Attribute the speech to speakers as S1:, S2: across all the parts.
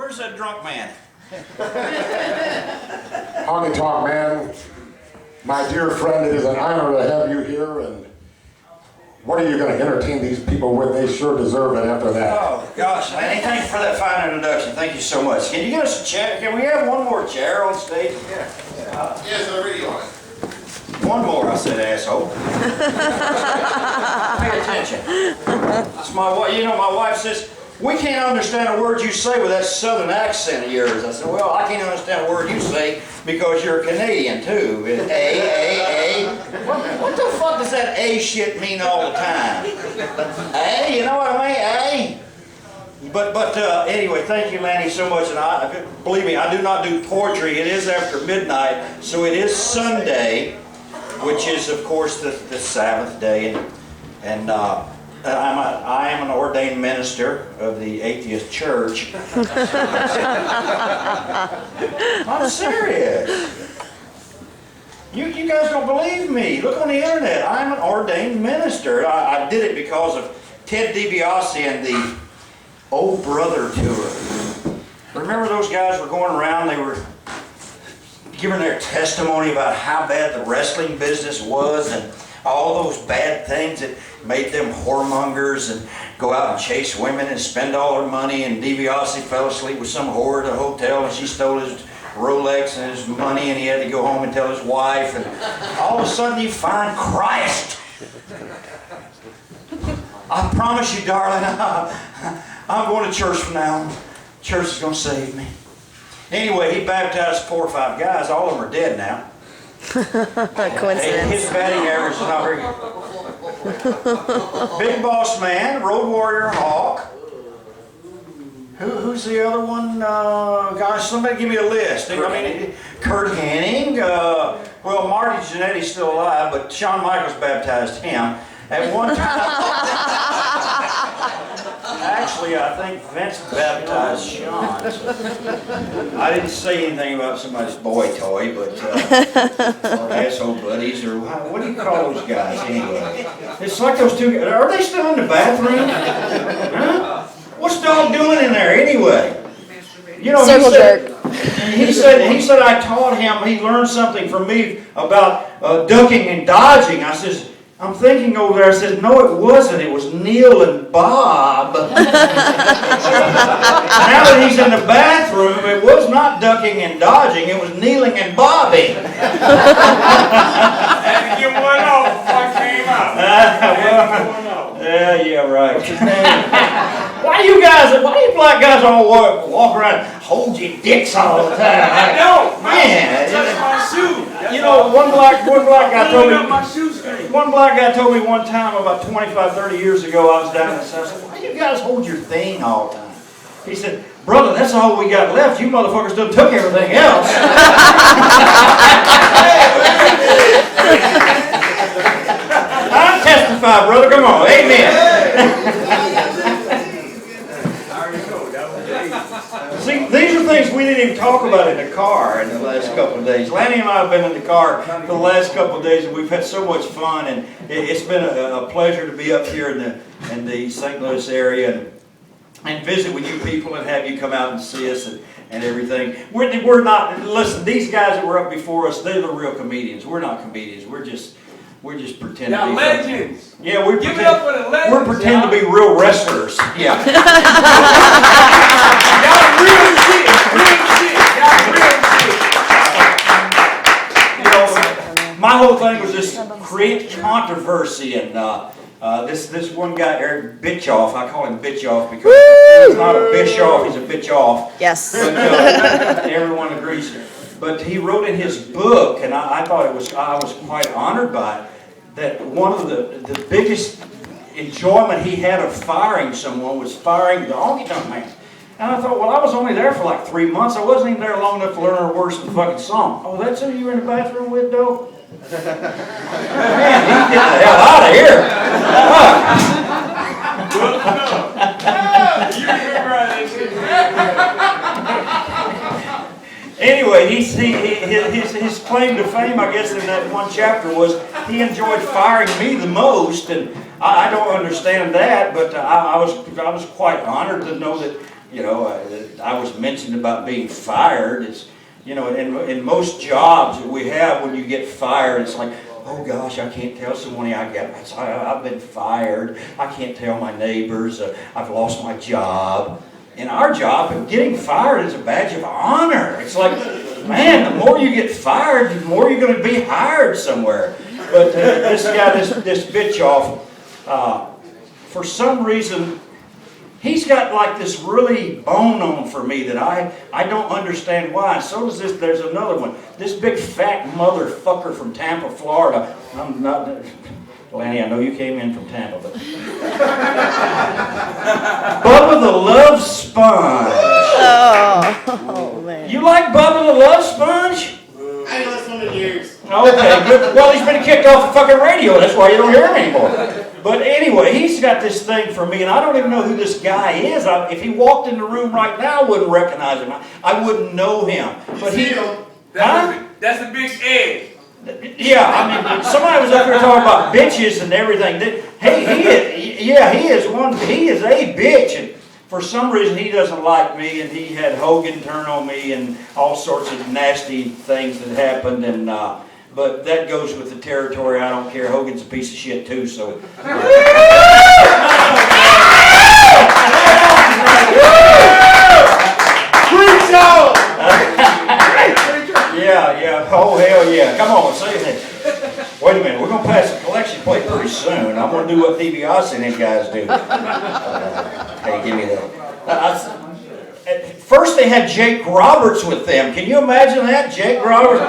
S1: Where's that drunk man?
S2: Honky Tonk Man, my dear friend, it is an honor to have you here, and what are you going to entertain these people with? They sure deserve it after that.
S1: Oh, gosh, man, thank you for that fine introduction. Thank you so much. Can you get us a chair? Can we have one more chair on stage? Yeah.
S3: Yes, I really on it.
S1: One more, I said, asshole. Pay attention. It's my wife. You know, my wife says, we can't understand a word you say with that southern accent of yours. I said, well, I can't understand a word you say because you're a Canadian, too. A. What the fuck does that A shit mean all the time? A, you know what I mean? A? But anyway, thank you, Lanny, so much. And believe me, I do not do poetry. It is after midnight, so it is Sunday, which is, of course, the Sabbath day. And I am an ordained minister of the atheist church. I'm serious. You guys don't believe me. Look on the internet. I'm an ordained minister. I did it because of Ted DiBiase and the Oh Brother tour. Remember those guys were going around, they were giving their testimony about how bad the wrestling business was and all those bad things that made them whoremongers and go out and chase women and spend all their money, and DiBiase fell asleep with some whore at a hotel and she stole his Rolex and his money and he had to go home and tell his wife, and all of a sudden you find Christ. I promise you, darling, I'm going to church from now on. Church is going to save me. Anyway, he baptized 4 or 5 guys. All of them are dead now.
S4: Coincidence.
S1: His batting average is not very good. Big Boss Man, Road Warrior Hawk. Who's the other one? Gosh, somebody give me a list. I mean, Kurt Hennig. Well, Marty Jannetty's still alive, but Shawn Michaels baptized him. At one time, actually, I think Vince baptized Shawn. So I didn't say anything about somebody's boy toy, but or asshole buddies, or what do you call those guys anyway? It's like those two guys. Are they still in the bathroom? Huh? What's dog doing in there anyway? You know, he said I taught him. He learned something from me about ducking and dodging. I says, I'm thinking over there, I said, no, it wasn't. It was Neil and Bob. Now that he's in the bathroom, it was not ducking and dodging. It was kneeling and bobbing.
S5: I had to give one off before I came out.
S1: Yeah, right. What's his name? Why you black guys all walk around hold your dicks all the time?
S5: I don't.
S1: Man.
S5: That's my shoe.
S1: You know, one black guy told me.
S5: My shoes came.
S1: One black guy told me one time about 25, 30 years ago, I was down in the South. I said, why do you guys hold your thing all the time? He said, brother, that's all we got left. You motherfuckers done took everything else. I testify, brother. Come on. Amen. See, these are things we didn't even talk about in the car in the last couple of days. Lanny and I have been in the car for the last couple of days, and we've had so much fun, and it's been a pleasure to be up here in the St. Louis area and visit with you people and have you come out and see us and everything. We're not, listen, these guys that were up before us, they're the real comedians. We're not comedians. We're just pretending to be
S5: legends.
S1: Yeah, we
S5: Give it up for the legends.
S1: We're pretending to be real wrestlers. Yeah.
S5: Y'all real shit. Y'all real shit.
S1: You know, my whole thing was just create controversy, and this one guy, Eric Bitchoff, I call him Bitchoff because he's not a Bischoff, he's a bitch-off.
S4: Yes.
S1: But, everyone agrees. But he wrote in his book, and I thought I was quite honored by it, that one of the biggest enjoyment he had of firing someone was firing the Honky Tonk Man. And I thought, well, I was only there for like 3 months. I wasn't even there long enough to learn the words of the fucking song. Oh, that's who you were in the bathroom with, though? Man, he get the hell out of here.
S5: You remember
S1: Anyway, his claim to fame, I guess, in that one chapter was he enjoyed firing me the most, and I don't understand that, but I was quite honored to know that I was mentioned about being fired. It's, in most jobs that we have, when you get fired, it's like, oh gosh, I can't tell someone I've been fired. I can't tell my neighbors. I've lost my job. In our job, getting fired is a badge of honor. It's like, man, the more you get fired, the more you're going to be hired somewhere. But this guy, this bitch off, for some reason, he's got like this really bone on for me that I don't understand why. So does this. There's another one. This big fat motherfucker from Tampa, Florida. I'm not, Lanny, I know you came in from Tampa, but Bubba the Love Sponge.
S4: Oh, man.
S1: You like Bubba the Love Sponge?
S3: I ain't listened in years.
S1: Okay, good. Well, he's been kicked off the fucking radio. That's why you don't hear him anymore. But anyway, he's got this thing for me, and I don't even know who this guy is. If he walked in the room right now, I wouldn't recognize him. I wouldn't know him. But
S5: That's a big egg.
S1: Yeah, I mean, somebody was up here talking about bitches and everything. He is a bitch, and for some reason he doesn't like me, and he had Hogan turn on me and all sorts of nasty things that happened, and but that goes with the territory. I don't care. Hogan's a piece of shit too, so. Yeah. Oh, hell yeah. Come on, say it. Wait a minute. We're going to pass a collection plate pretty soon. I'm going to do what DiBiase and these guys do. Hey, give me that. At first they had Jake Roberts with them. Can you imagine that? Jake Roberts?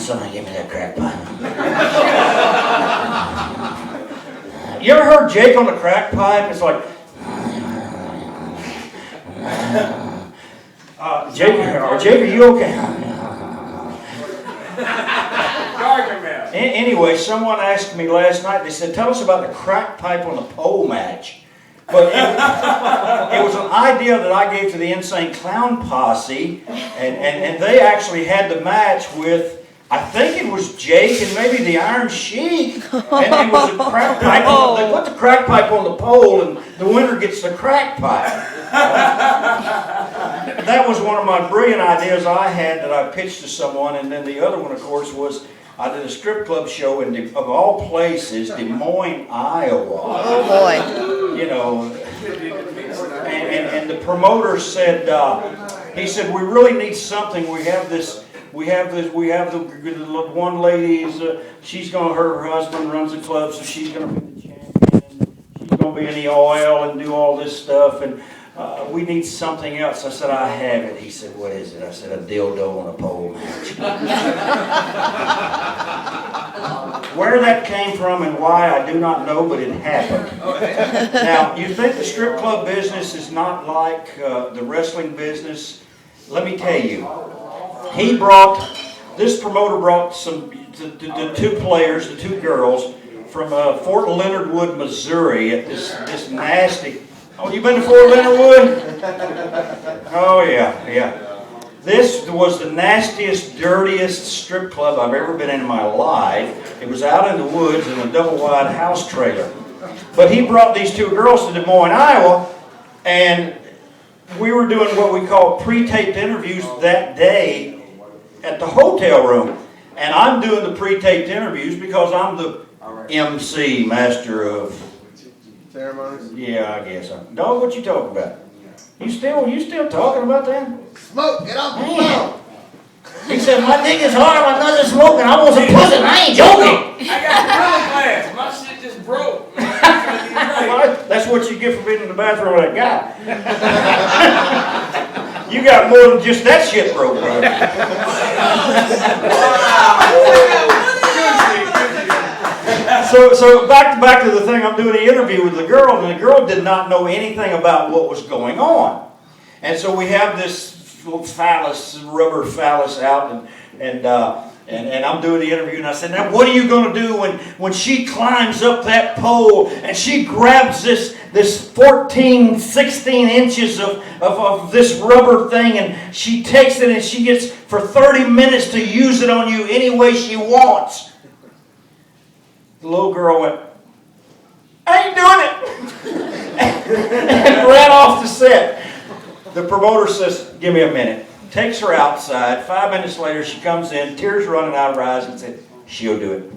S1: Somebody give me that crack pipe. You ever heard Jake on the crack pipe? It's like... Jake, are you okay? Anyway, someone asked me last night, they said, tell us about the crack pipe on the pole match. But it was an idea that I gave to the Insane Clown Posse, and they actually had the match with, I think it was Jake and maybe the Iron Sheik, and it was a crack pipe. They put the crack pipe on the pole, and the winner gets the crack pipe. That was one of my brilliant ideas I had that I pitched to someone, and then the other one, of course, was I did a strip club show in, of all places, Des Moines, Iowa.
S4: Oh boy.
S1: And the promoter said, he said, we really need something. We have the one lady's, her husband runs a club, so she's going to be the champion. She's going to be in the oil and do all this stuff, and we need something else. I said, I have it. He said, what is it? I said, a dildo on a pole match. Where that came from and why, I do not know, but it happened. Now, you think the strip club business is not like the wrestling business? Let me tell you. This promoter brought the two players, the two girls, from Fort Leonard Wood, Missouri, at this nasty... Oh, you been to Fort Leonard Wood? Oh, yeah. This was the nastiest, dirtiest strip club I've ever been in my life. It was out in the woods in a double-wide house trailer. But he brought these two girls to Des Moines, Iowa, and we were doing what we call pre-taped interviews that day at the hotel room. And I'm doing the pre-taped interviews because I'm the MC, master of...
S3: Ceremonies?
S1: Yeah, I guess. Dog, what you talking about? You still talking about that?
S3: Smoke, get off the
S1: Man.
S3: phone.
S1: He said, my dick is hard, my nuts are smoking, I want some pussy, and I ain't joking.
S5: I got a glass. My shit just broke. Man.
S1: That's what you get for being in the bathroom with that guy. You got more than just that shit broke, bro. So back to the thing, I'm doing the interview with the girl, and the girl did not know anything about what was going on. And so we have this little rubber phallus out, and I'm doing the interview, and I said, now what are you going to do when she climbs up that pole and she grabs this 14, 16 inches of this rubber thing, and she takes it and she gets for 30 minutes to use it on you any way she wants. The little girl went, I ain't doing it, and ran off the set. The promoter says, give me a minute. Takes her outside. 5 minutes later, she comes in, tears running out of her eyes, and said, she'll do it.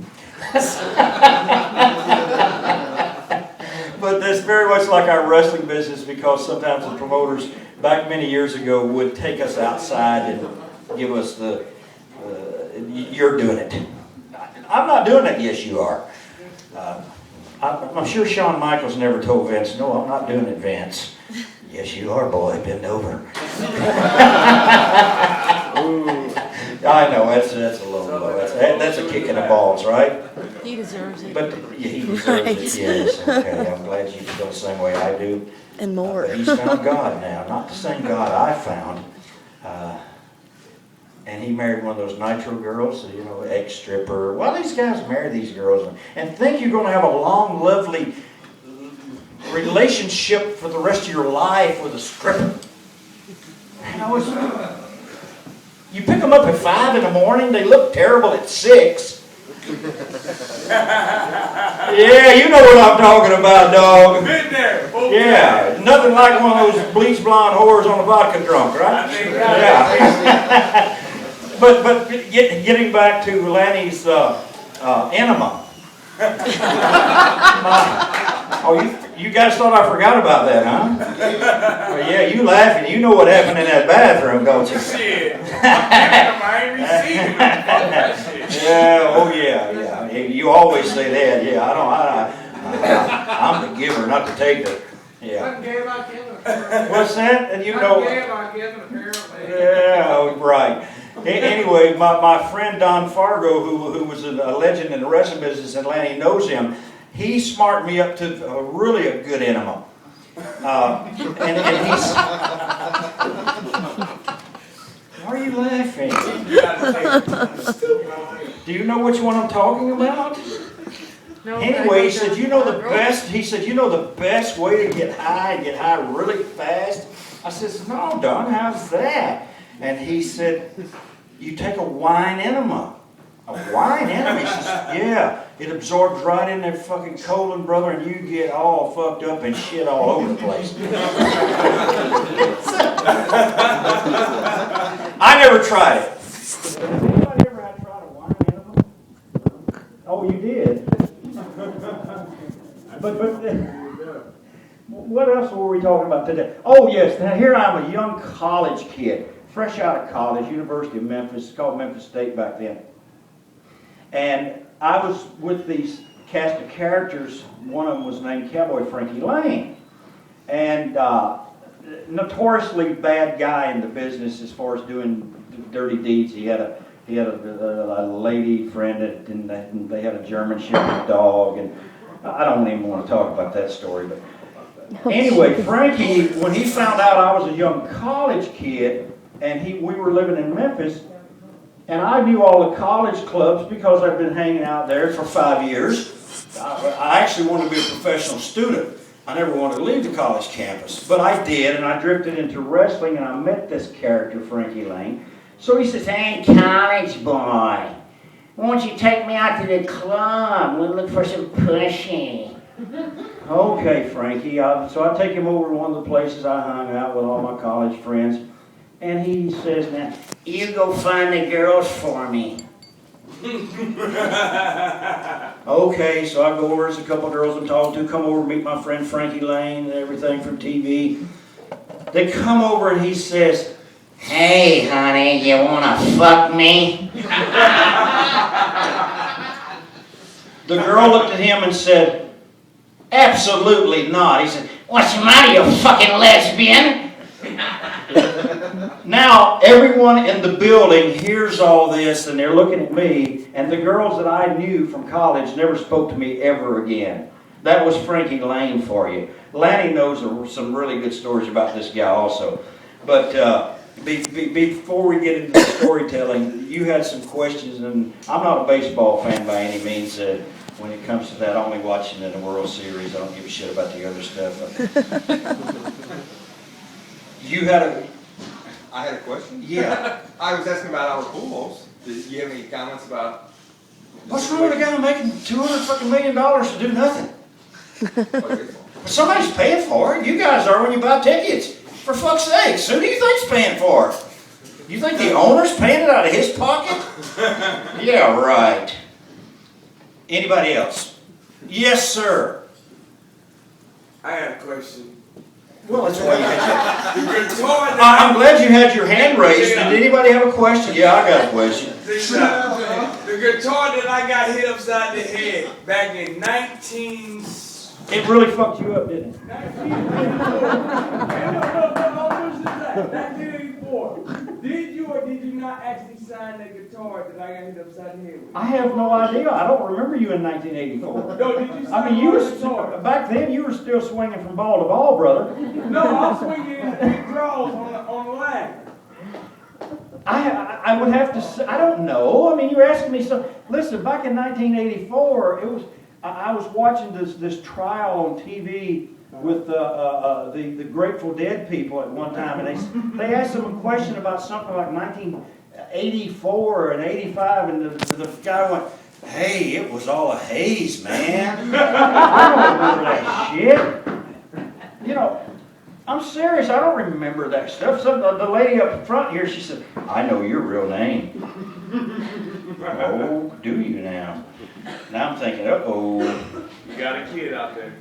S1: But that's very much like our wrestling business, because sometimes the promoters, back many years ago, would take us outside and give us the, you're doing it. I'm not doing it. Yes, you are. I'm sure Shawn Michaels never told Vince, no, I'm not doing it, Vince. Yes, you are, boy. Bend over. I know, that's a low blow. That's a kick in the balls, right?
S4: He deserves it.
S1: But yeah, he deserves it, yes. Okay, I'm glad you feel the same way I do.
S4: And more.
S1: But he's found God now, not the same God I found. And he married one of those nitro girls, you know, ex-stripper. Well, these guys marry these girls and think you're going to have a long, lovely relationship for the rest of your life with a stripper. You know, you pick them up at 5 in the morning, they look terrible at 6. Yeah, you know what I'm talking about, dog.
S5: Been there.
S1: Yeah, nothing like one of those bleach blonde whores on a vodka drunk, right? Yeah. But getting back to Lanny's enema. You guys thought I forgot about that, huh? Well, yeah, you laughing. You know what happened in that bathroom, don't you?
S5: Shit. I ain't receiving that shit.
S1: Yeah, oh yeah. You always say that. Yeah, I'm the giver, not the taker. Yeah. What's that? And you know. Yeah, right. Anyway, my friend Don Fargo, who was a legend in the wrestling business, and Lanny knows him, he smarted me up to really a good enema. And he's... Why are you laughing? Do you know which one I'm talking about?
S6: No,
S1: Anyway, he said, you know the best, the best way to get high really fast? I said, no, Don, how's that? And he said, you take a wine enema. A wine enema? He says, yeah, it absorbs right in there fucking colon, brother, and you get all fucked up and shit all over the place. I never tried it. Anybody ever had tried a wine enema? Oh, you did? But what else were we talking about today? Oh, yes, now here I'm a young college kid. Fresh out of college, University of Memphis, called Memphis State back then. And I was with these cast of characters. One of them was named Cowboy Frankie Lane. And notoriously bad guy in the business as far as doing dirty deeds. He had a lady friend, and they had a German Shepherd dog. And I don't even want to talk about that story. But anyway, Frankie, when he found out I was a young college kid, and we were living in Memphis, and I knew all the college clubs because I've been hanging out there for 5 years. I actually wanted to be a professional student. I never wanted to leave the college campus, but I did, and I drifted into wrestling, and I met this character, Frankie Lane. So he says, hey, college boy, won't you take me out to the club? We'll look for some pussy. Okay, Frankie. So I take him over to one of the places I hung out with all my college friends. And he says, now, you go find the girls for me. Okay, so I go over, there's a couple of girls I'm talking to, come over, meet my friend Frankie Lane and everything from TV. They come over and he says, hey, honey, you want to fuck me? The girl looked at him and said, absolutely not. He said, what's the matter, you fucking lesbian? Now, everyone in the building hears all this, and they're looking at me, and the girls that I knew from college never spoke to me ever again. That was Frankie Lane for you. Lanny knows some really good stories about this guy also. But before we get into the storytelling, you had some questions, and I'm not a baseball fan by any means. When it comes to that, only watching in the World Series. I don't give a shit about the other stuff.
S7: I had a question.
S1: Yeah.
S7: I was asking about our pools. Did you have any comments about?
S1: What's wrong with a guy making $200 million to do nothing? Somebody's paying for it. You guys are when you buy tickets. For fuck's sakes, who do you think's paying for it? You think the owner's paying it out of his pocket? Yeah, right. Anybody else? Yes, sir.
S5: I got a question.
S1: Well, that's why you had
S5: The guitar
S1: I'm glad you had your hand raised. Did anybody have a question? Yeah, I got a question.
S5: the guitar that I got hit upside the head back in 19...
S1: It really fucked you up, didn't it?
S5: 1984. Did you or did you not actually sign that guitar that I got hit upside the head with?
S1: I have no idea. I don't remember you in 1984.
S5: No, did you sign
S1: I mean, you
S5: the
S1: were
S5: guitar?
S1: back then. You were still swinging from ball to ball, brother.
S5: No, I was swinging in draws on the line.
S1: I would have to say, I don't know. I mean, you're asking me some. Listen, back in 1984, it was. I was watching this trial on TV with the Grateful Dead people at one time, and they asked them a question about something like 1984 and 85, and the guy went, "Hey, it was all a haze, man. I don't remember that shit." You know, I'm serious. I don't remember that stuff. So the lady up front here, she said, "I know your real name." Oh, do you now? Now I'm thinking, uh-oh.
S5: You got a kid out there.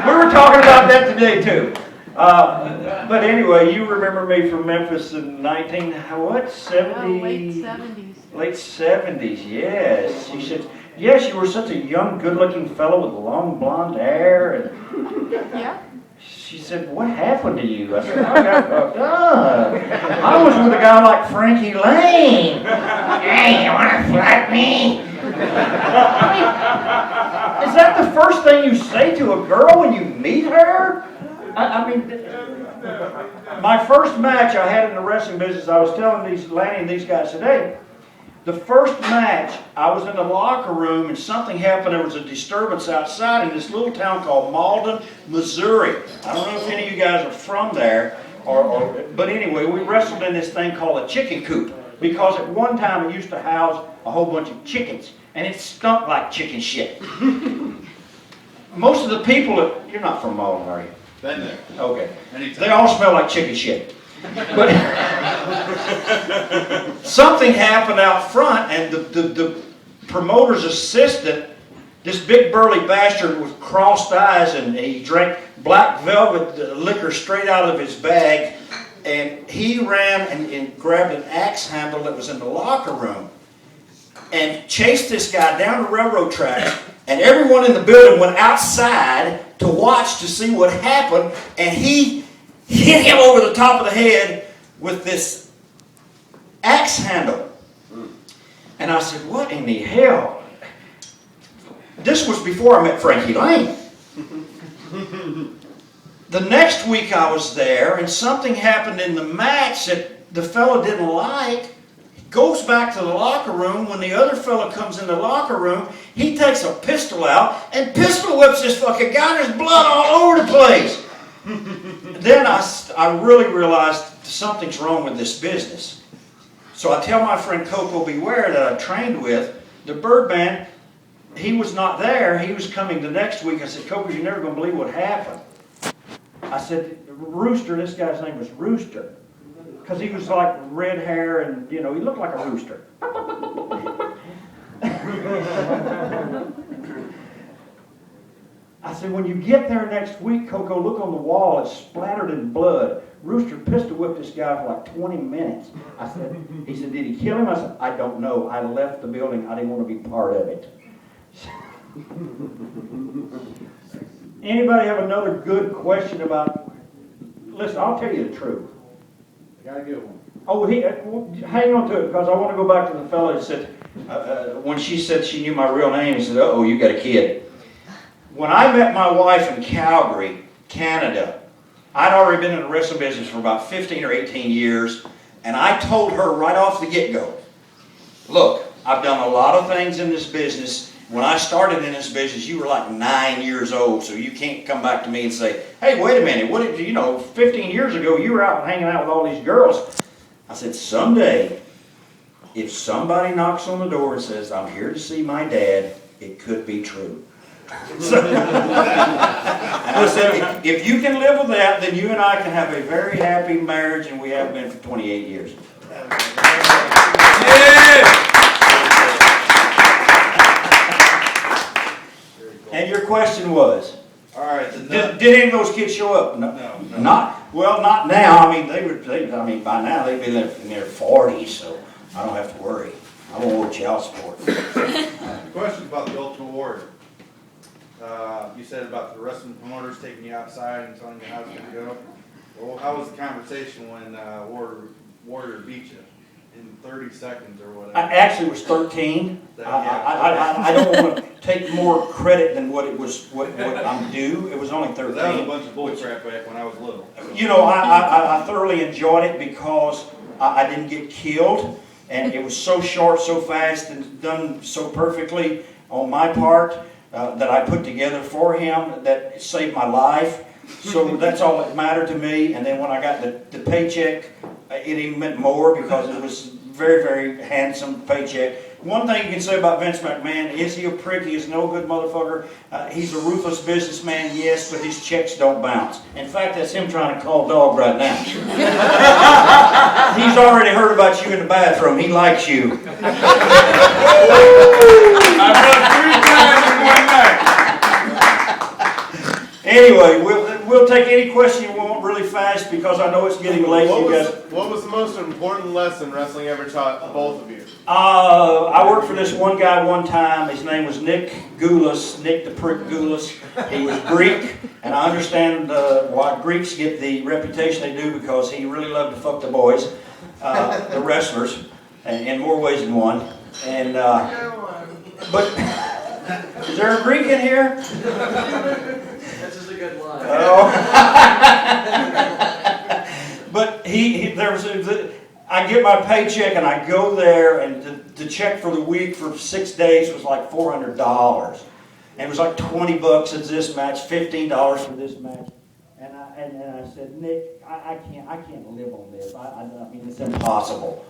S1: We were talking about that today too. But anyway, you remember me from Memphis in 70?
S4: Oh, late 70s.
S1: Late 70s, yes. She said, yes, you were such a young, good-looking fellow with long blonde hair. And
S4: Yeah.
S1: she said, what happened to you? I said, I got fucked up. I was with a guy like Frankie Lane. Hey, you want to flirt me? I mean, is that the first thing you say to a girl when you meet her? I mean, my first match I had in the wrestling business, I was telling Lanny and these guys today, the first match, I was in the locker room and something happened. There was a disturbance outside in this little town called Malden, Missouri. I don't know if any of you guys are from there, but anyway, we wrestled in this thing called a chicken coop because at one time it used to house a whole bunch of chickens, and it stunk like chicken shit. Most of the people, you're not from Malden, are you?
S3: Been there.
S1: Okay.
S3: Anytime.
S1: They all smell like chicken shit. But something happened out front, and the promoter's assistant, this big burly bastard with crossed eyes, and he drank black velvet liquor straight out of his bag, and he ran and grabbed an axe handle that was in the locker room and chased this guy down the railroad tracks, and everyone in the building went outside to watch to see what happened, and he hit him over the top of the head with this axe handle. And I said, what in the hell? This was before I met Frankie Lane. The next week I was there, and something happened in the match that the fellow didn't like. Goes back to the locker room. When the other fellow comes in the locker room, he takes a pistol out and pistol whips this fucking guy, and there's blood all over the place. Then I really realized something's wrong with this business. So I tell my friend Coco Beware that I trained with, the Birdman, he was not there. He was coming the next week. I said, Coco, you're never going to believe what happened. I said, Rooster, this guy's name was Rooster. Because he was like red hair and, you know, he looked like a rooster. I said, when you get there next week, Coco, look on the wall. It's splattered in blood. Rooster pistol whipped this guy for like 20 minutes. I said, he said, did he kill him? I said, I don't know. I left the building. I didn't want to be part of it. Anybody have another good question about, listen, I'll tell you the truth.
S3: Got a good one.
S1: Oh, hang on to it, because I want to go back to the fellow that said, when she said she knew my real name, he said, uh-oh, you got a kid. When I met my wife in Calgary, Canada, I'd already been in the wrestling business for about 15 or 18 years, and I told her right off the get-go, look, I've done a lot of things in this business. When I started in this business, you were like 9 years old, so you can't come back to me and say, hey, wait a minute, what did you know, 15 years ago, you were out hanging out with all these girls. I said, someday, if somebody knocks on the door and says, I'm here to see my dad, it could be true. So, listen, if you can live with that, then you and I can have a very happy marriage, and we have been for 28 years. And your question was?
S3: All right,
S1: Did any of those kids show up? No. Not now. I mean, by now they've been in their 40s, so I don't have to worry. I won't owe child support.
S3: question about the Ultimate Warrior. You said about the wrestling promoters taking you outside and telling you how it's going to go. Well, how was the conversation when Warrior beat you in 30 seconds or whatever?
S1: I actually was 13. I don't want to take more credit than what I'm due. It was only 13.
S3: That was a bunch of bullcrap back when I was little.
S1: You know, I thoroughly enjoyed it because I didn't get killed, and it was so short, so fast, and done so perfectly on my part that I put together for him that saved my life. So that's all that mattered to me. And then when I got the paycheck, it even meant more because it was very, very handsome paycheck. One thing you can say about Vince McMahon, is he a prick? He is no good motherfucker. He's a ruthless businessman, yes, but his checks don't bounce. In fact, that's him trying to call dog right now. He's already heard about you in the bathroom. He likes you.
S5: I run 3 times in one night.
S1: Anyway, we'll take any question you want really fast because I know it's getting late.
S6: What was the most important lesson wrestling ever taught both of you?
S1: I worked for this one guy one time. His name was Nick Goulas, Nick the Prick Goulas. He was Greek, and I understand why Greeks get the reputation they do because he really loved to fuck the boys, the wrestlers, in more ways than one. And but is there a Greek in here?
S8: This is a good line.
S1: Oh. But I get my paycheck and I go there, and the check for the week for 6 days was like $400, and it was like $20 at this match, $15 for this match, and I said, Nick, I can't live on this. I mean, it's impossible.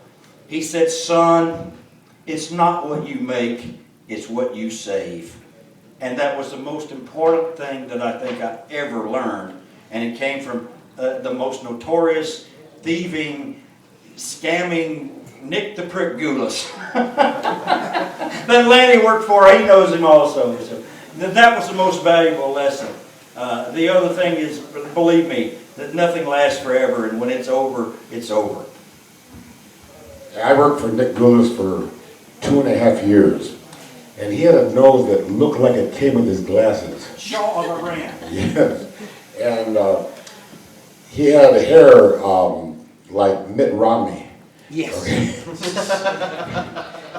S1: He said, son, it's not what you make, it's what you save. And that was the most important thing that I think I ever learned. And it came from the most notorious, thieving, scamming Nick the Prick Goulas. That Lanny worked for, he knows him also. So that was the most valuable lesson. The other thing is, believe me, that nothing lasts forever, and when it's over, it's over.
S2: I worked for Nick Goulas for 2.5 years. And he had a nose that looked like it came with his glasses.
S1: Shaw of Iran.
S2: Yes. And he had hair like Mitt Romney.
S1: Yes.
S2: Okay.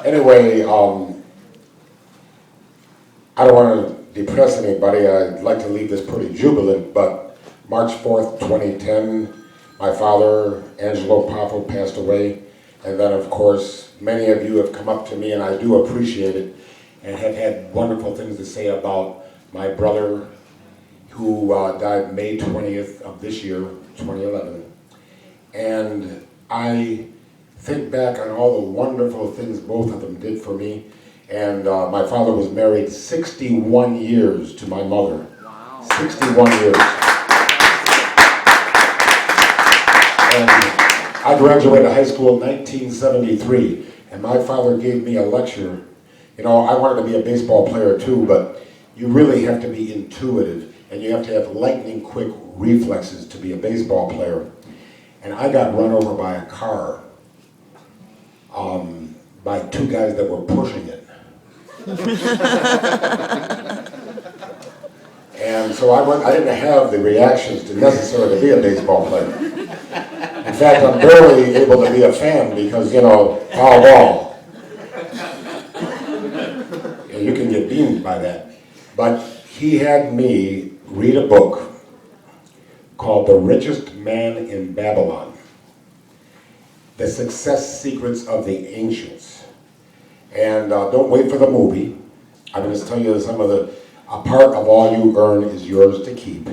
S2: Anyway, I don't want to depress anybody. I'd like to leave this pretty jubilant, but March 4th, 2010, my father, Angelo Poffo, passed away. And then, of course, many of you have come up to me, and I do appreciate it, and have had wonderful things to say about my brother, who died May 20th of this year, 2011. And I think back on all the wonderful things both of them did for me. And my father was married 61 years to my mother. Wow. 61 years. And I graduated high school in 1973, and my father gave me a lecture. You know, I wanted to be a baseball player too, but you really have to be intuitive, and you have to have lightning quick reflexes to be a baseball player. And I got run over by a car by 2 guys that were pushing it. And so I didn't have the reactions to necessarily be a baseball player. In fact, I'm barely able to be a fan because, you know, foul ball. You can get beamed by that. But he had me read a book called The Richest Man in Babylon, The Success Secrets of the Ancients. And don't wait for the movie. I'm going to tell you some of a part of all you earn is yours to keep.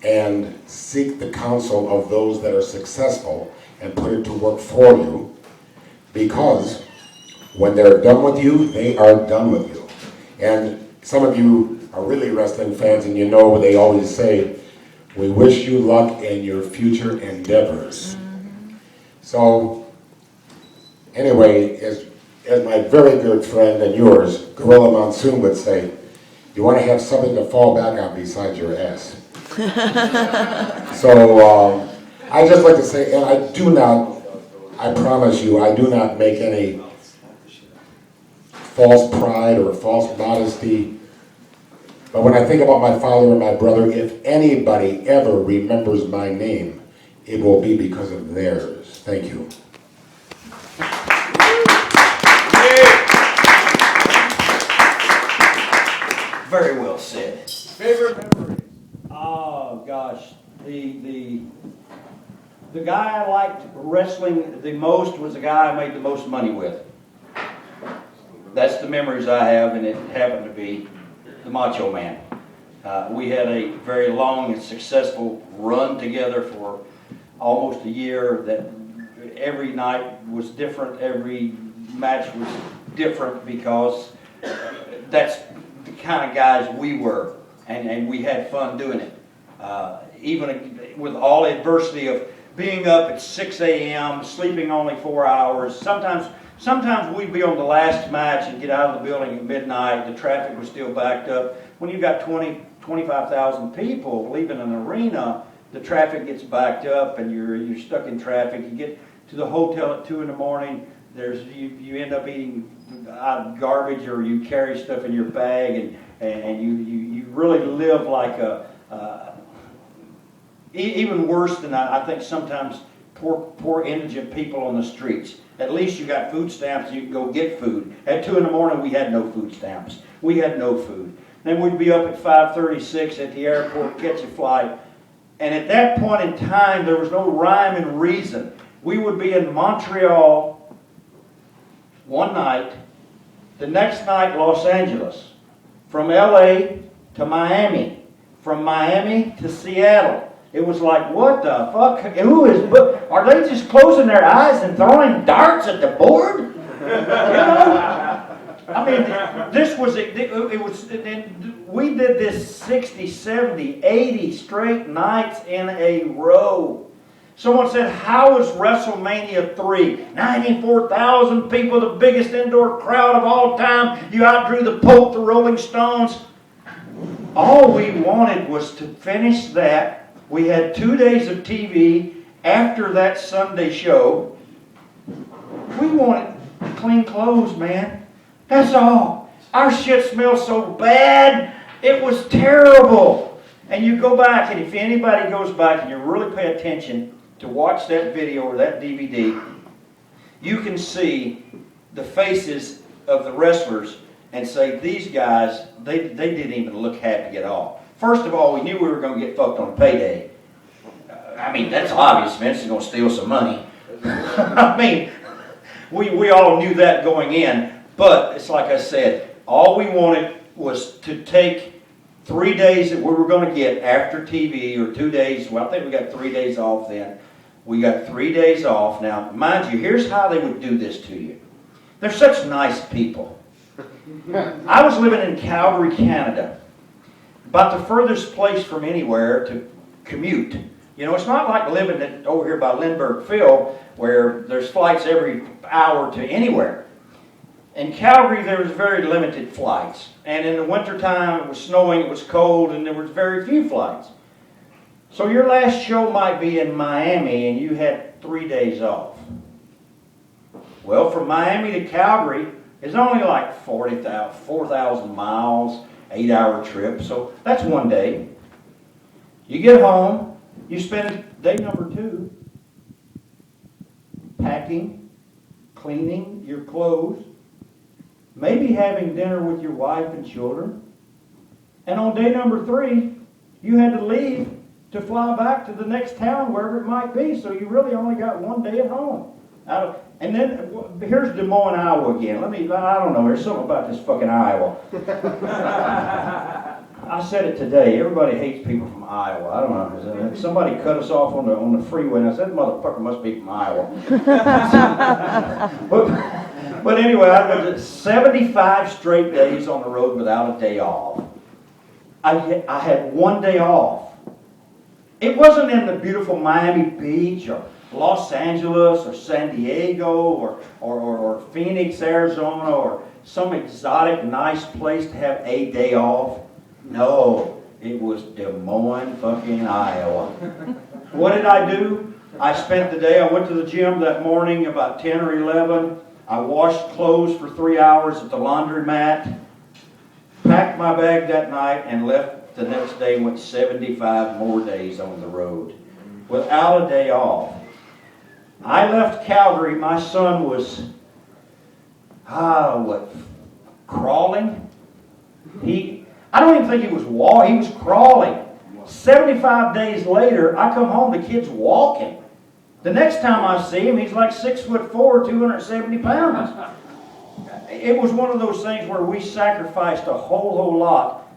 S2: And seek the counsel of those that are successful and put it to work for you, because when they're done with you, they are done with you. And some of you are really wrestling fans, and you know what they always say, we wish you luck in your future endeavors. So, anyway, as my very good friend and yours, Gorilla Monsoon would say, you want to have something to fall back on besides your ass. So, I just like to say, and I promise you, I do not make any false pride or false modesty. But when I think about my father and my brother, if anybody ever remembers my name, it will be because of theirs. Thank you.
S1: Very well said.
S9: Favorite memories? Oh gosh, the guy I liked wrestling the most was the guy I made the most money with. That's the memories I have, and it happened to be the Macho Man. We had a very long and successful run together for almost a year. That every night was different, every match was different, because that's the kind of guys we were, and we had fun doing it. Even with all the adversity of being up at 6 a.m., sleeping only 4 hours. Sometimes we'd be on the last match and get out of the building at midnight. The traffic was still backed up. When you've got 25,000 people leaving an arena, the traffic gets backed up and you're stuck in traffic. You get to the hotel at 2 in the morning. You end up eating garbage, or you carry stuff in your bag, and you really live like even worse than I think sometimes poor indigent people on the streets. At least you got food stamps, you can go get food. At 2 in the morning, we had no food stamps. We had no food. Then we'd be up at 5:36 at the airport, catch a flight. And at that point in time, there was no rhyme and reason. We would be in Montreal one night, the next night Los Angeles, from LA to Miami, from Miami to Seattle. It was like, what the fuck? Are they just closing their eyes and throwing darts at the board? You know? I mean, we did this 60, 70, 80 straight nights in a row. Someone said, how was WrestleMania 3? 94,000 people, the biggest indoor crowd of all time. You outdrew the Pope, the Rolling Stones. All we wanted was to finish that. We had 2 days of TV after that Sunday show. We wanted clean clothes, man. That's all. Our shit smelled so bad. It was terrible. And you go back, and if anybody goes back and you really pay attention to watch that video or that DVD, you can see the faces of the wrestlers and say, these guys, they didn't even look happy at all. First of all, we knew we were going to get fucked on payday. I mean, that's obvious. Vince is going to steal some money. I mean, we all knew that going in. But it's like I said, all we wanted was to take 3 days that we were going to get after TV, or 2 days. Well, I think we got 3 days off then. We got 3 days off. Now, mind you, here's how they would do this to you. They're such nice people. I was living in Calgary, Canada. About the furthest place from anywhere to commute. You know, it's not like living over here by Lindbergh Field, where there's flights every hour to anywhere. In Calgary, there was very limited flights. And in the wintertime, it was snowing, it was cold, and there was very few flights. So your last show might be in Miami, and you had 3 days off. Well, from Miami to Calgary is only like 4,000 miles, 8-hour trip, so that's 1 day. You get home, you spend day number 2 packing, cleaning your clothes, maybe having dinner with your wife and children. And on day number 3, you had to leave to fly back to the next town, wherever it might be, so you really only got 1 day at home. And then, here's Des Moines, Iowa again. I don't know, there's something about this fucking Iowa. I said it today, everybody hates people from Iowa. I don't know, somebody cut us off on the freeway, and I said, that motherfucker must be from Iowa. But anyway, I was 75 straight days on the road without a day off. I had one day off. It wasn't in the beautiful Miami Beach or Los Angeles or San Diego or Phoenix, Arizona, or some exotic, nice place to have a day off. No, it was Des Moines, fucking Iowa. What did I do? I spent the day, I went to the gym that morning about 10 or 11. I washed clothes for 3 hours at the laundromat, packed my bag that night, and left the next day, went 75 more days on the road without a day off. I left Calgary, my son was, crawling? I don't even think he was walking, he was crawling. 75 days later, I come home, the kid's walking. The next time I see him, he's like 6'4", 270 pounds. It was one of those things where we sacrificed a whole lot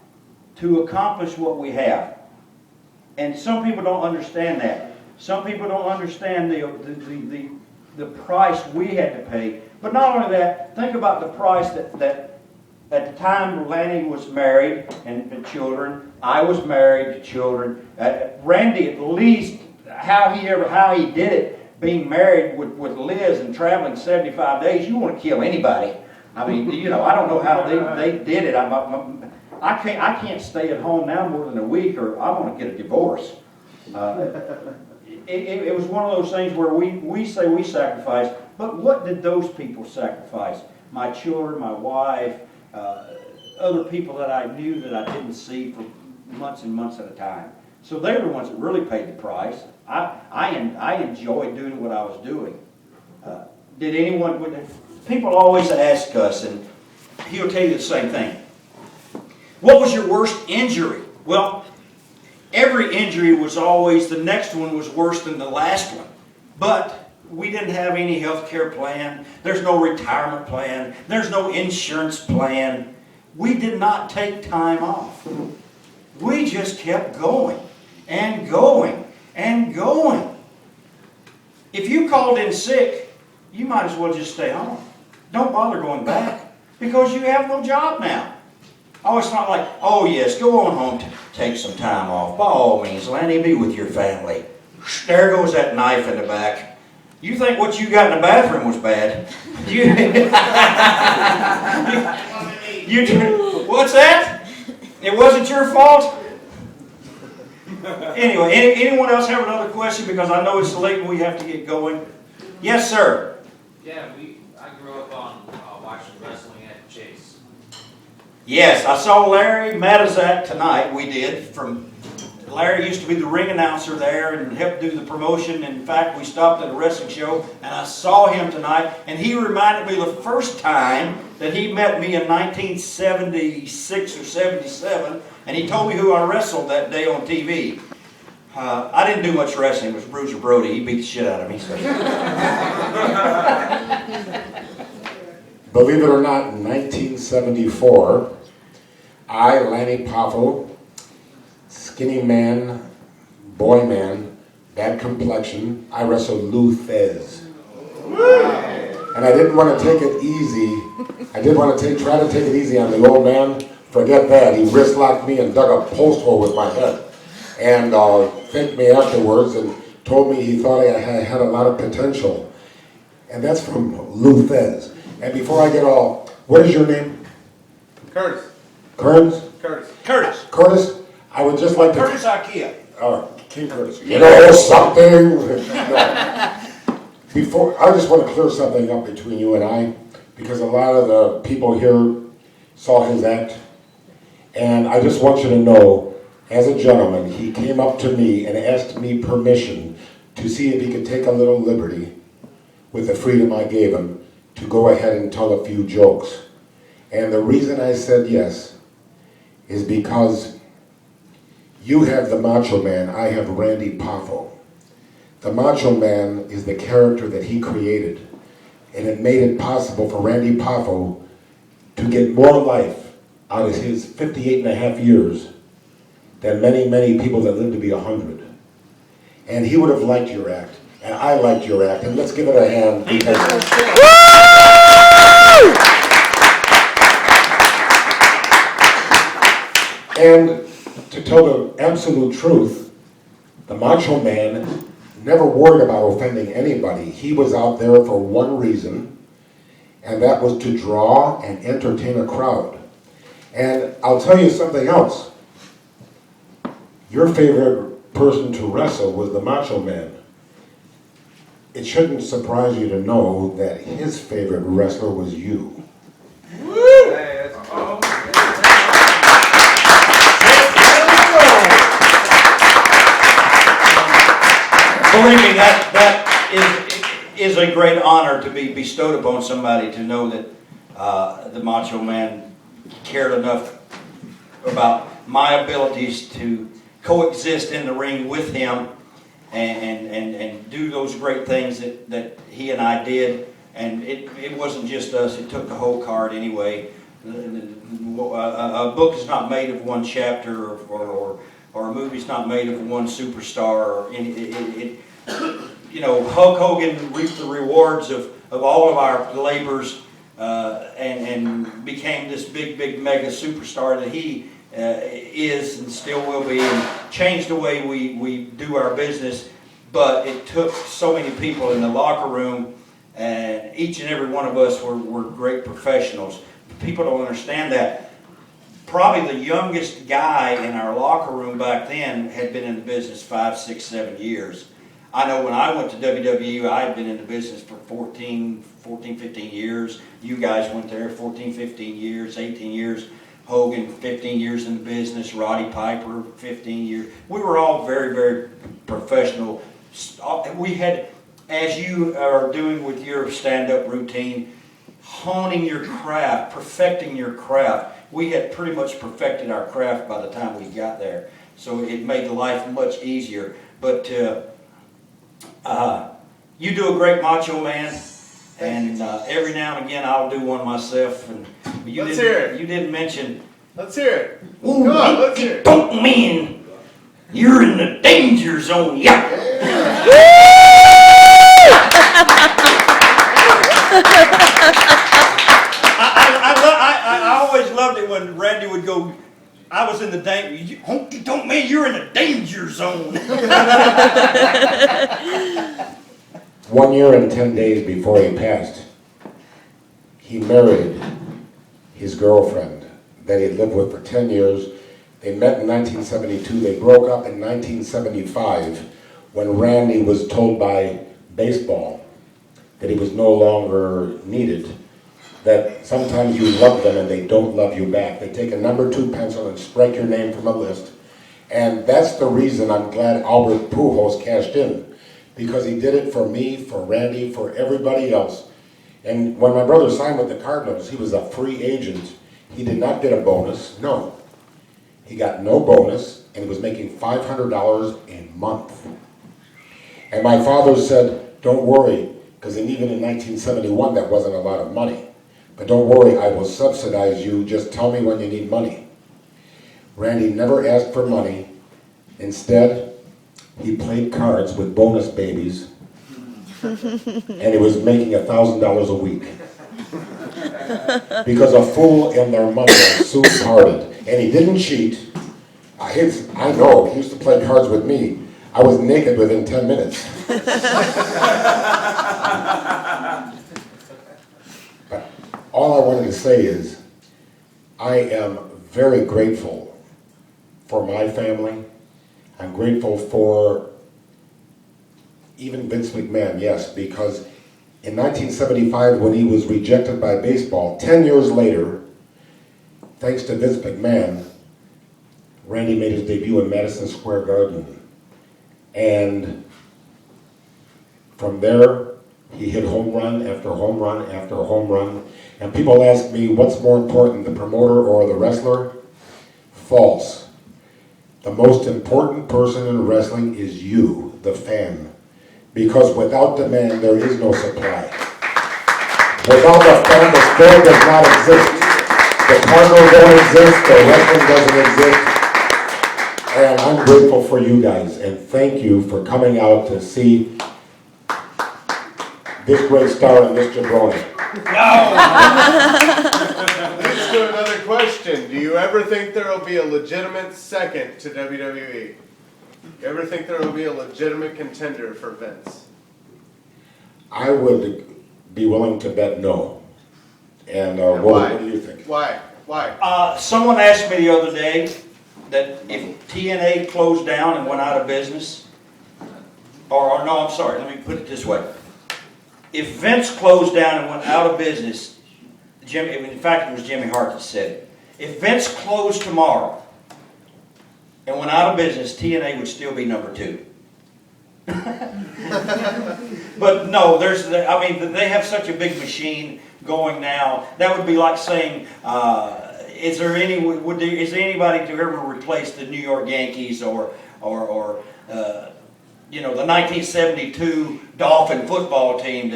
S9: to accomplish what we have. And some people don't understand that. Some people don't understand the price we had to pay. But not only that, think about the price that at the time Lanny was married and children, I was married to children. Randy, at least, how he did it, being married with Liz and traveling 75 days, you want to kill anybody. I mean, I don't know how they did it. I can't stay at home now more than a week, or I'm going to get a divorce. It was one of those things where we say we sacrifice, but what did those people sacrifice? My children, my wife, other people that I knew that I didn't see for months and months at a time. So they were the ones that really paid the price. I enjoyed doing what I was doing. People always ask us, and he'll tell you the same thing. What was your worst injury? Well, every injury was always, the next one was worse than the last one. But we didn't have any health care plan. There's no retirement plan. There's no insurance plan. We did not take time off. We just kept going and going and going. If you called in sick, you might as well just stay home. Don't bother going back because you have no job now. Oh, it's not like, oh yes, go on home, take some time off. By all means, Lanny, be with your family. There goes that knife in the back. You think what you got in the bathroom was bad. What's that? It wasn't your fault? Anyway, anyone else have another question? Because I know it's late and we have to get going. Yes, sir.
S8: Yeah, I grew up on watching wrestling at Chase.
S9: Yes, I saw Larry Matizak tonight. We did. Larry used to be the ring announcer there and helped do the promotion. In fact, we stopped at a wrestling show and I saw him tonight. And he reminded me the first time that he met me in 1976 or 77. And he told me who I wrestled that day on TV. I didn't do much wrestling. It was Bruiser Brody. He beat the shit out of me. So.
S2: Believe it or not, in 1974, I, Lanny Poffo, skinny man, boy man, bad complexion, I wrestled Lou Thez. And I didn't want to take it easy. I did want to try to take it easy on the old man. Forget that. He wrist locked me and dug a post hole with my head. And thanked me afterwards and told me he thought I had a lot of potential. And that's from Lou Thez. And before I get all, what is your name?
S3: Curtis.
S2: Curtis?
S3: Curtis.
S1: Curtis.
S2: Curtis, I would just like to...
S1: Curtis Ikea.
S2: King Curtis. You know something? No. I just want to clear something up between you and I, because a lot of the people here saw his act. And I just want you to know, as a gentleman, he came up to me and asked me permission to see if he could take a little liberty with the freedom I gave him to go ahead and tell a few jokes. And the reason I said yes is because you have the Macho Man, I have Randy Poffo. The Macho Man is the character that he created, and it made it possible for Randy Poffo to get more life out of his 58 and a half years than many, many people that live to be 100. And he would have liked your act, and I liked your act, and let's give it a hand because... And to tell the absolute truth, the Macho Man never worried about offending anybody. He was out there for one reason, and that was to draw and entertain a crowd. And I'll tell you something else. Your favorite person to wrestle was the Macho Man. It shouldn't surprise you to know that his favorite wrestler was you.
S7: Hey, that's cool.
S1: Believe me, that is a great honor to be bestowed upon somebody, to know that the Macho Man cared enough about my abilities to coexist in the ring with him and do those great things that he and I did. And it wasn't just us, it took the whole card anyway. A book is not made of one chapter, or a movie's not made of one superstar. Or you know, Hulk Hogan reaped the rewards of all of our labors and became this big mega superstar that he is and still will be, and changed the way we do our business. But it took so many people in the locker room, and each and every one of us were great professionals. People don't understand that. Probably the youngest guy in our locker room back then had been in the business 5, 6, 7 years. I know when I went to WWE, I had been in the business for 14, 15 years. You guys went there 14, 15 years, 18 years. Hogan, 15 years in the business. Roddy Piper, 15 years. We were all very professional. We had, as you are doing with your stand-up routine, honing your craft, perfecting your craft. We had pretty much perfected our craft by the time we got there. So it made life much easier. But you do a great Macho Man, and every now and again I'll do one myself. And
S6: Let's hear it.
S1: You didn't mention.
S6: Let's hear it.
S1: Ooh,
S6: Come on, let's hear it.
S1: Honky Tonk Man, you're in the danger zone. Yeah. I always loved it when Randy would go, I was in the danger. Honky Tonk Man, you're in the danger zone.
S2: 1 year and 10 days before he passed, he married his girlfriend that he'd lived with for 10 years. They met in 1972. They broke up in 1975 when Randy was told by baseball that he was no longer needed, that sometimes you love them and they don't love you back. They take a number 2 pencil and strike your name from a list. And that's the reason I'm glad Albert Pujols cashed in, because he did it for me, for Randy, for everybody else. And when my brother signed with the Cardinals, he was a free agent. He did not get a bonus, no. He got no bonus, and he was making $500 a month. And my father said, don't worry, because even in 1971, that wasn't a lot of money. But don't worry, I will subsidize you, just tell me when you need money. Randy never asked for money. Instead, he played cards with bonus babies, and he was making $1,000 a week. Because a fool and their mother soon parted. And he didn't cheat. I know, he used to play cards with me. I was naked within 10 minutes. But all I wanted to say is, I am very grateful for my family. I'm grateful for even Vince McMahon, yes, because in 1975, when he was rejected by baseball, 10 years later, thanks to Vince McMahon, Randy made his debut in Madison Square Garden. And from there, he hit home run after home run after home run. And people ask me, what's more important, the promoter or the wrestler? False. The most important person in wrestling is you, the fan. Because without demand, there is no supply. Without the fan, the sport does not exist. The Cardinals don't exist, the wrestling doesn't exist. And I'm grateful for you guys, and thank you for coming out to see this great star and this jabroni.
S6: Leads to another question. Do you ever think there will be a legitimate second to WWE? You ever think there will be a legitimate contender for Vince?
S2: I would be willing to bet no. And
S6: And
S2: what do you think?
S6: Why? Why?
S9: Someone asked me the other day that if TNA closed down and went out of business, or no, I'm sorry, let me put it this way. If Vince closed down and went out of business, in fact it was Jimmy Hart that said it. If Vince closed tomorrow and went out of business, TNA would still be number 2. But no, they have such a big machine going now. That would be like saying, is there anybody to ever replace the New York Yankees or the 1972 Dolphin football team?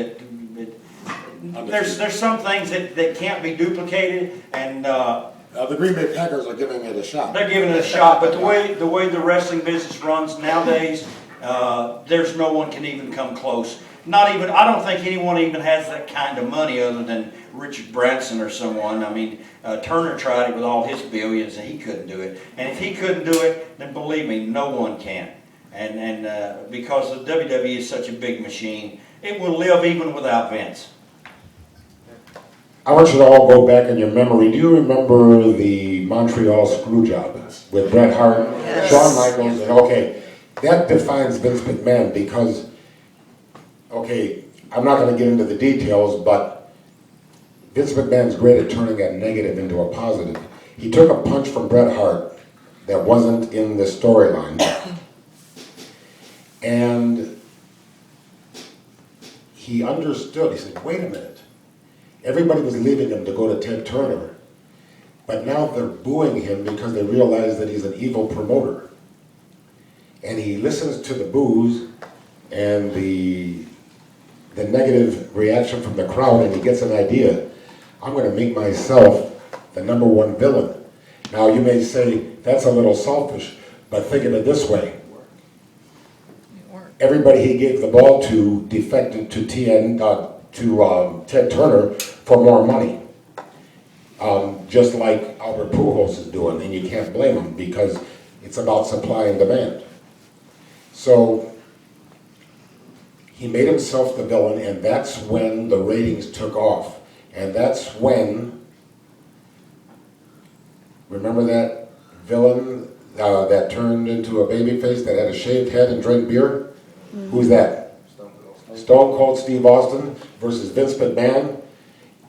S9: There's some things that can't be duplicated, and
S2: The Green Bay Packers are giving it a shot.
S9: they're giving it a shot. But the way the wrestling business runs nowadays, there's no one can even come close. Not even, I don't think anyone even has that kind of money other than Richard Branson or someone. I mean, Turner tried it with all his billions and he couldn't do it. And if he couldn't do it, then believe me, no one can. And because the WWE is such a big machine, it will live even without Vince.
S2: I want you to all go back in your memory. Do you remember the Montreal Screwjob with Bret Hart,
S10: Yes.
S2: Shawn Michaels, and that defines Vince McMahon because, I'm not going to get into the details, but Vince McMahon's great at turning a negative into a positive. He took a punch from Bret Hart that wasn't in the storyline, and he understood. He said, wait a minute. Everybody was leaving him to go to Ted Turner, but now they're booing him because they realize that he's an evil promoter. And he listens to the boos and the negative reaction from the crowd, and he gets an idea. I'm going to make myself the #1 villain. Now you may say, that's a little selfish, but think of it this way. Everybody he gave the ball to defected to Ted Turner for more money. Just like Albert Pujols is doing, and you can't blame him because it's about supply and demand. So he made himself the villain, and that's when the ratings took off. And that's when, remember that villain that turned into a baby face that had a shaved head and drank beer? Mm-hmm. Who's that? Stone Cold Steve Austin versus Vince McMahon.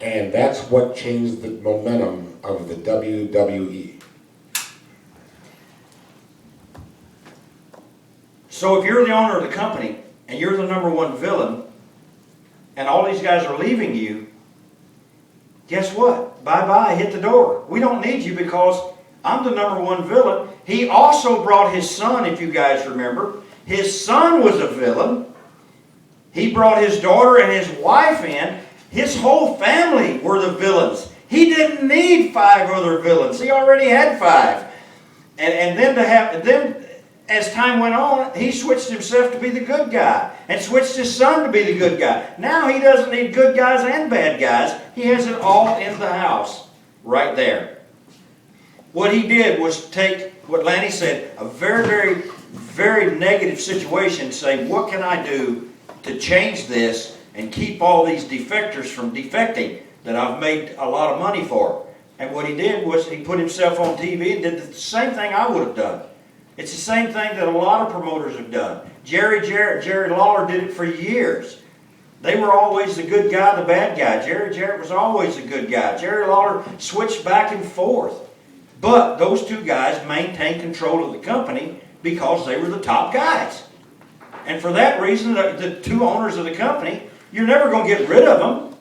S2: And that's what changed the momentum of the WWE.
S9: So if you're the owner of the company and you're the #1 villain and all these guys are leaving you, guess what? Bye-bye, hit the door. We don't need you because I'm the #1 villain. He also brought his son, if you guys remember. His son was a villain. He brought his daughter and his wife in. His whole family were the villains. He didn't need 5 other villains. He already had 5. And then as time went on, he switched himself to be the good guy and switched his son to be the good guy. Now he doesn't need good guys and bad guys. He has it all in the house right there. What he did was take what Lanny said, a very, very, very negative situation, and say, what can I do to change this and keep all these defectors from defecting that I've made a lot of money for? And what he did was he put himself on TV and did the same thing I would have done. It's the same thing that a lot of promoters have done. Jerry Lawler did it for years. They were always the good guy, the bad guy. Jerry Jarrett was always the good guy. Jerry Lawler switched back and forth. But those 2 guys maintained control of the company because they were the top guys. And for that reason, the 2 owners of the company, you're never going to get rid of them.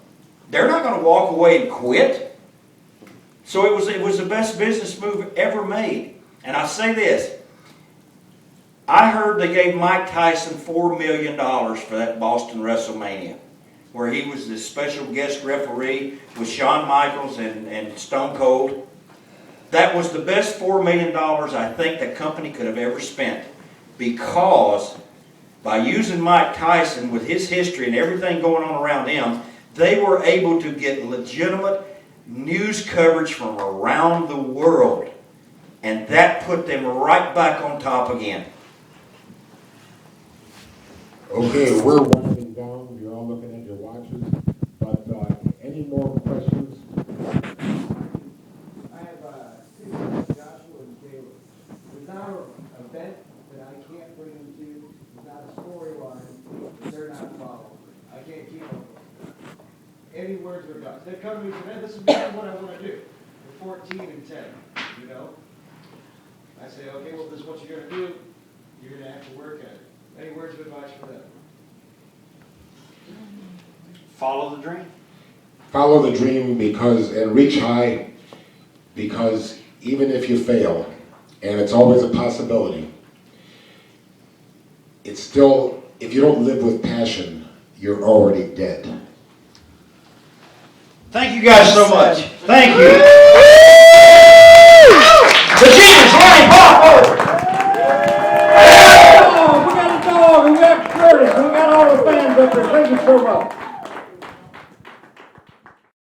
S9: They're not going to walk away and quit. So it was the best business move ever made. And I say this. I heard they gave Mike Tyson $4 million for that Boston WrestleMania, where he was the special guest referee with Shawn Michaels and Stone Cold. That was the best $4 million I think the company could have ever spent, because by using Mike Tyson with his history and everything going on around him,
S1: they were able to get legitimate news coverage from around the world. And that put them right back on top again.
S2: Okay, we're winding down. You're all looking at your watches. But any more questions?
S10: I have two questions, Joshua and Caleb. There's not an event that I can't bring them to. There's not a storyline that they're not following. I can't keep up with them. Any words of advice? They come to me and say, man, this is what I want to do. We're 14 and 10, you know? I say, okay, well, this is what you're going to do. You're going to have to work at it. Any words of advice for them?
S1: Follow the dream.
S2: Follow the dream and reach high, because even if you fail, and it's always a possibility, it's still, if you don't live with passion, you're already dead.
S1: Thank you guys so much. Thank you. The genius, Lonnie, pop over.
S9: Oh, we got a dog, we got Curtis, we got all the fans up there. Thank you so much.